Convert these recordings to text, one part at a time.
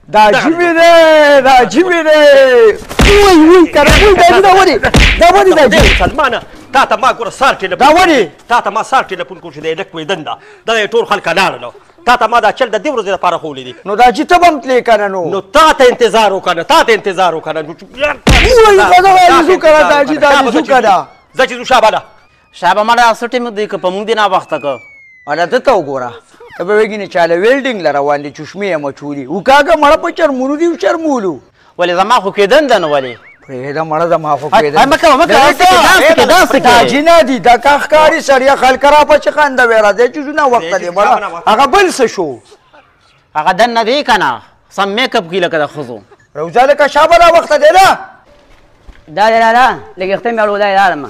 دا جیبې دی دا جیبې دی وای کنه وای دا ولې دا جیب سلمانه تا ته ما ګوره سار ټېلیفون دا ولې تا ته ما سار ټېلیفون کوم چې دی لک ویدن ده دغه ټول خلک لاړل تا ته ما دا چل د دې ورځې لپاره ښوولی دي نو دا چې ته به هم تلې که نه نو تا ته انتظار وکړه تا ته انتظار وکړه زو که ده زه چې ځو شابه ده شابه ماړه څه ټیم دی که په موږ دې ناوخته که اله ده ته وګوره ته به وګینې چاله ویلډینګ له روان دي چشمې یې مچولي وکاږه مړه په چرمونو دي شرمولو ولې زما خو کېدن ده نو ولې پرېږده مړه زما خو کېدل مه کوه مه کوه دا جینه دي دا که ښکاري سړیه خلک راپه چې خندوې راځئ چې زونه وخته دی مړه هغه بل څه شو هغه دننه دی که نه سم میک اپ کي لکه د ښځو روزه لکه شابه را وخته دی نه دا دی لالا لږ وختې مې اړولی لاړم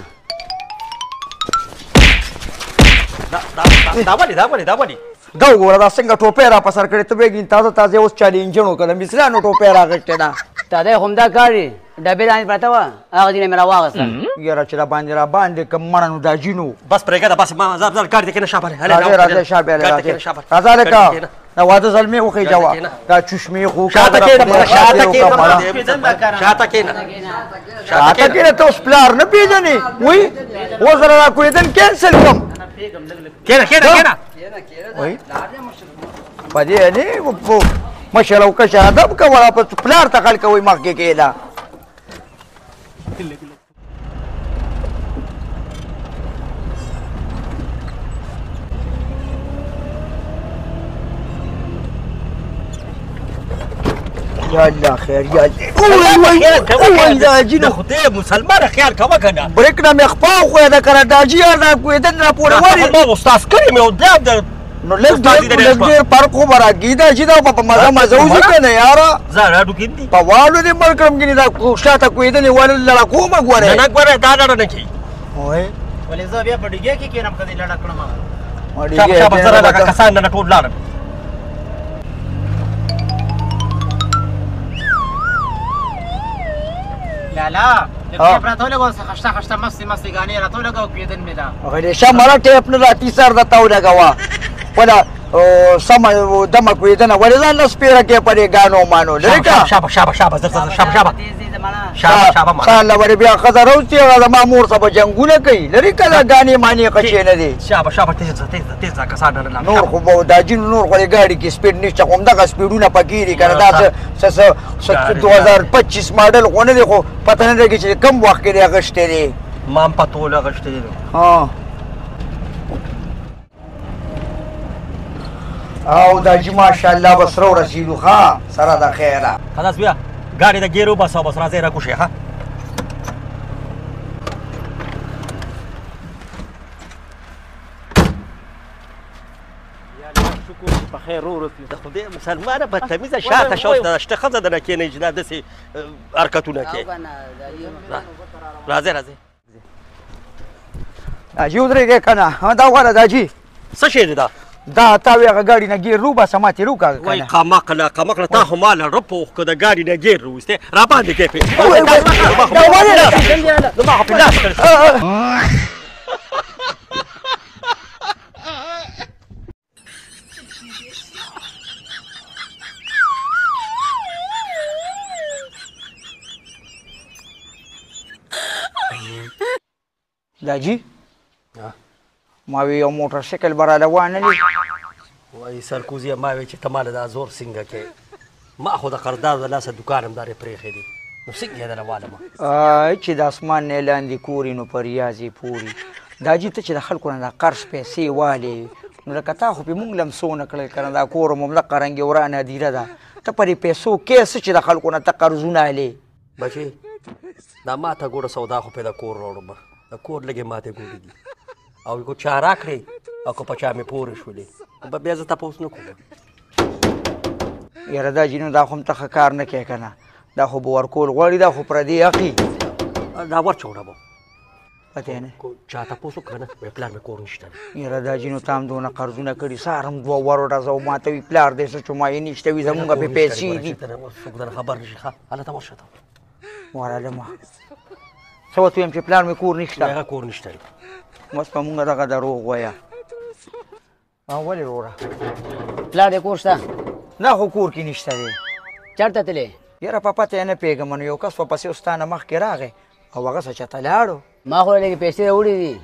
دا ولې دا وګوره دا څنګه ټوپۍ را په سر کړې ته بېګین تازه تازه اوس چا د انجن وکړه د مصریانو ټوپۍ راغښتې ده تا دی همدا کار دی ډبې لاندې پرته وه هغه ځینې مې راواغېسته یاره چې را باندې را باندې که مړه نو دا جینو بس پرېږده بس ما ځه کار دی که نه شابه راځئ شابه راځه لکه دا واده زلمې وخېجه وه دا چشمې خو شاته کېنه ته اوس پلار نه پېژنې وایي اوس را راکوېدل کینسل کړم کېنه په دې نه مشر او کشر ادب کوه په پلار ته خلک وایي مخکې کېده یا الله خیر یا د خدای مسلمانه خیال کوه که نه بریک نه مې خپا وښویده که نه دا جي را کوېدل را پورې ولې ما استاذ کړی مې او بیا نو لږ ډېر فرق خو به راکېږي دا چې دا په مزه وځي که نه یاره زه راډوکین دي په والو دې مړ کړم ګینې دا شاته کوېدلې ولې لړه کومه ګورې نه ګوره دا لړه نه کوي ولې زه بیا په ډیګۍ کې کېنم که دې لړه کړم شابه زه راغله کسان نه ټول لاړل لالا ټیپ راته ولګوه خشته خشته مستې مستې ګانې راته ولګوه کېدن مې ده همیشه مړه ټیپ نه راټي سر درته ولګوه ولا سمه دمه کوېدنه ولې ځان نه سپېره کې په دې ګانو مانو لرې که شابه سهار له ورې بیا ښځه روستې هغه زما مور سره به جنګونه کوي لرې که دا ګانې مانې قچې نه دي تیز کسان نه نور خو به دا جینو نور خو دې ګاډي کې سپیډ نشته خو همدغه سپیډونه پکې دي که نه دا 2025 ماډل خو نه دی خو پته نه لګي چې کم وخت کې دی اغوښتی دی ما هم پته ول اغوښتی دی او دا جي ماشاءالله به سره ورسېدو ښه سره د خیره خلاص بیا ګاډي د ګیر وباسه او بس راځئ راکوشئ ښه په خیر ورسېد د خدای مسلمانه بدتمیزه شاته شوته شته ښځه درنه کېنئ چې دا داسې حرکتونه کوي راځئ دا جي ودرېږې که نه دا وګوره دا جي څه شی دی دا تا وی هغه ګاډي نه ګیر روباسه ما تېر وکړه وایي قمقله تا خو ما له رپو که د ګاډي نه ګیر رویستې راباندې کې زما خو په لاس کړ دا جي ما وی یو موټر سایکل به را روانه دی وایي سرکوزیه ما وی چې ته ماله دا زور څنګه کې ما خو د قرضدارو د لاسه دوکان همدارې پرېښی دی نو څنګه یې دله والمه چې د اسمان نه لاندې کوري نو په ریاض یې پوري دا جي ته چې د خلکو نه دا قرض پیسې والې نو لکه تا خو پې مونږ له هم څونه کړل که نه دا کور هم همدغه رنګې ورانه هدیره ده ته په دې پیسو کې څه چې د خلکو نه ته قرضونه هلې بچې دا ما ته ګوره سودا خو پې د کور راوړم د کور لږې ماتې ګورې دي او که چا راکړې او که په چا مې پورې شولې به بیا زه تپوس نه کوم یاره دا جینو دا خو هم ته ښه کار نه کوې که نه دا خو به ورکول غواړي دا خو پردي اخلي دا ورچوړه به پته نه چا تپوس وکړه نه وایي پلار مې کور نشته یاره دا جینو تا هم دونه قرضونه کړي سهار هم 2 ورځه او ما ته وي پلار دی څه چوما یې نشته وي زمونږ پې پیسې دي څوک درنه خبر نه شي ښه هلته ورشه ته ورالمه څه ورته ویم چې پلار مې کور نشته هغه کور نشته بس په مونږ دغه دروغ وایه ولې وروره پلار دې کور شته نه خو کور کې نشته دی چرته تلې؟ یاره په پته یې نه پوهېږم نو یو کس ورپسې اوس تا نه مخکې راغی او هغه څه چېرته لاړو ما خو لږې پیسې راوړي دي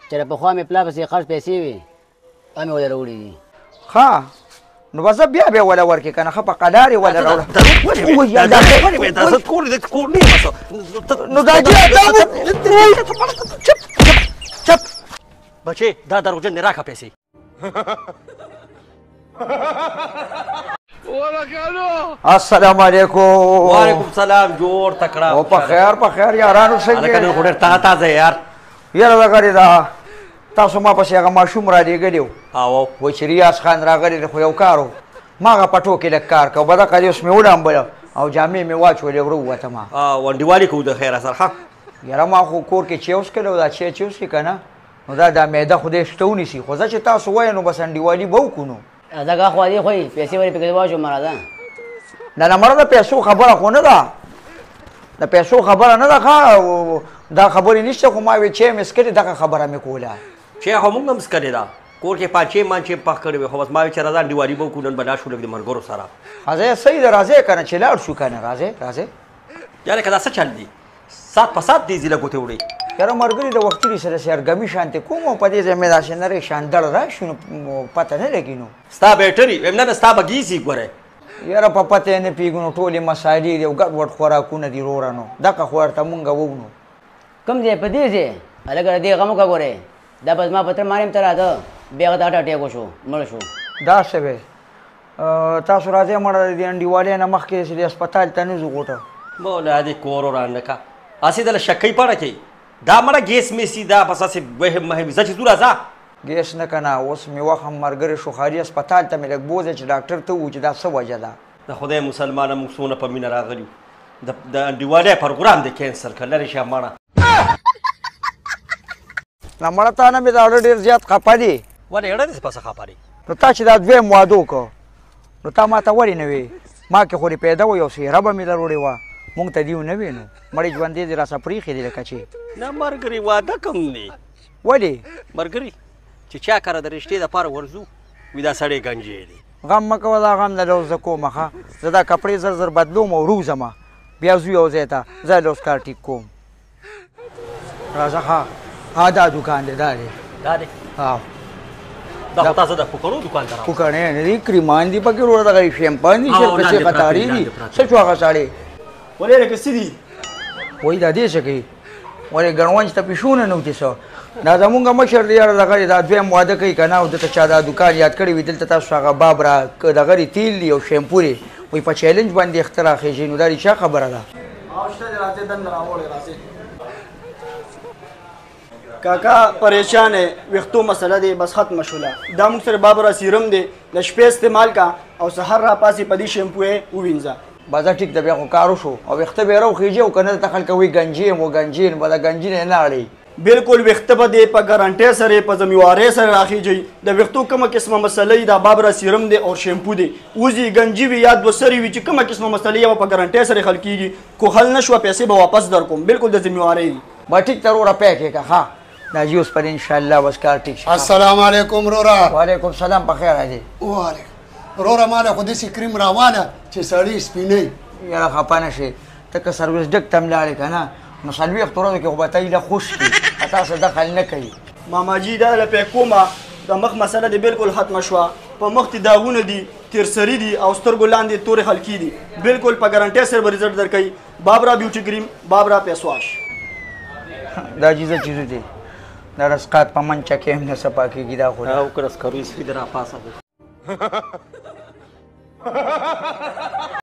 چې پخوا مې پلا پسې خرڅ پیسې وي هغه مې ورله راوړي دي. ښه نو به زه بیا بیا وله ورکړې که نه ښه په قلار یې وله راوړه نو دا چپ بچې دا دروغجن دی راکړه پیسې. السلام علیکم. وعلیکم سلام جوړ تکړه او په خیر یارانو څنګه هلکه نن خو ډېر تازه یار. یاره دغه دا تاسو ما پسې هغه ماشوم را لېږلی و او وایي چې ریاض خان راغلی دی خو یو کار و ما هغه پټو کې لږ کار کوه بدقه دې اوس مې وډامبله او جامې مې واچولې ور ووتم. ونډیوالي کوو د خیره سره ښه. یاره ما خو کور کې چی وڅښلی و دا چی چې وڅښي که نه نو دا معده خدای شته ونیسي خو زه چې تاسو وایه نو بس انډیوالي به وکړو نو. دغه خوا دې خوئ پیسې ورې پکې واچوم راځه. نه مړه د پیسو خبره خو نه ده د پیسو خبره نه ده ښه دا خبرې نشته خو ما وی چې مې څکلې دغه خبره مې کوله. چې خو موږ هم څکلې ده کور کې پانچې مانچې پخ کړې وې خو بس ما وی چې راځه انډیوالي به وکړو نن به لا شو لږ د ملګرو سره. راځئ صحیح ده راځئ که نه چې لاړ شو که نه راځئ. یاره که دا څه چل دي سات په سات دې ځي له ګوتې وړې. یاره ملګري د وختي سره سرګرمي شانتې کوم او په دې ځای مې داسې نرۍ شاندړ راشي نو پته نه لګي نو. ستا بیټري ویم نه ستا به ګیسي ګورې. یاره په پته یې نه پوهېږو نو ټولې مسالې دي او ګډ وډ خوراکونه دي وروره نو دغه خو ورته مونږ ووږنو. کوم ځای په دې ځای هلکه دې غم وکړه ګورې دا بس ما پتر ماریم ته راته بیا هغه ته هټ اټیک وشو مړ شو. دا څه وی تاسو راځئ مړه د دې انډیوالۍ نه مخکې چې د هسپتال ته نه ځو غوټه. مولا دې کور ورانه کا هسې دله شکۍ پړه کوي دا مړه ګیس میسي دا بس هسې وهم مهم زه چې ځو راځه. ګیس نه که نه اوس مې وخت هم ملګري شو ښاري هسپتال ته مې لږ بوځی چې ډاکټر ته ووایي چې دا څه وجه ده. د خدای مسلمانه موږ څونه په مینه راغلي د انډیوالۍ پروګرام دی کینسل کړه لرې شه مړه. نه مړه تا نه مې دا اړه ډېر زیات خفه دي. ولې اړه دې پسه خفه دي نو تا چې دا دویم واده وکړو نو تا ما ته ولې نه وې ما کې خو دې پیدا و یو څېره به مې لروړې وه مونږ ته دې ونه وې نو مړې ژوندې دې راسه پرېښې دي لکه چې نه ملګري واده کوم دی ولې ملګري چې چا کره د رشتې دپاره ورځو وي دا سړی ګنجې دی. غم مه کوه دا غم نه لوز زه کومه ښه زه دا کپړې زر زر بدلوم او روزمه بیا ځو یو ځای ته زه لوز کار ټیک کوم. راځه ها دا دوکان دی دا دی دا دی دا خو تاسو د پوکړو دوکان ته راغلئ. پوکڼې نه دي کریمان دي پکې وروره دغه شیمپان دي شرکسې قطارې دي څه شو هغه ساړې ولې لکه څه دي وایي دا دې څه کوي ولې ګڼونج ته پیشونه نه وتې څه دا زمونږ مشر دی یاره دغه دا دویم واده کوي که نه او دته چا دا دوکان یاد کړی وي دلته تاسو هغه باب را دغه دي تیل دي او شیمپو دي وایي په چیلنج باندې اختراع خېږي نو دا رښتیا خبره ده. کاکا پریشان ہے ویختو مسله دی بس ختم شوله دا موږ سره بابره سیرم دی د شپې استعمال کا او سحر را پاسې په دې شیمپو یې ووینځه. بازار ټیک د بیا خو کار وشو او ویښته به یې راوخېږي او که نه دلته خلک وایي ګنجي یم و ګنجي یم به د ګنجي نه یې نه اړوي. بالکل ویښته به دی په ګارانټۍ سره په ذمہوارۍ سره راخېږي د ویښتو کومه قسمه مسله دا بابره سیرم دی او شیمپو دی وځي ګنجي وي یا دوه سرې وي چې کومه قسمه مسلې به په ګارانټۍ سره حل کېږي کو حل نه شوه پیسې به واپس در کوم بالکل د ذمہوارۍ به ټیک ته وروره پی کېږه ښه دا جی اوس پر انشاءالله بس کار ټیک شي. السلام علیکم رورا. وعلیکم السلام په خیر دی. وعلیکم رورا ماله خو داسې کریم راواله چې سړی سپینوي. یاره خفه نه شي ته که سرویس ډک ته هم لاړې که نه نو څلوېښتو ورځو کې خو به ته ایله خوش کړي تاسو دخل نه کوي. ماماجي دا له پی کومه د مخ مسله دی بالکل ختمه شوه په مخ کې داغونه دي تیرسري دي او سترګو لاندې تورې حلقې دي بالکل په ګارانټۍ سره به رزلټ درکوي. بابرا بیوټي کریم بابرا فیس واش دا چیزه چیزو دی دا رسقات په منچه کې هم نه صفا کېږي دا خو او که رسکروي سپي د راپاسه دی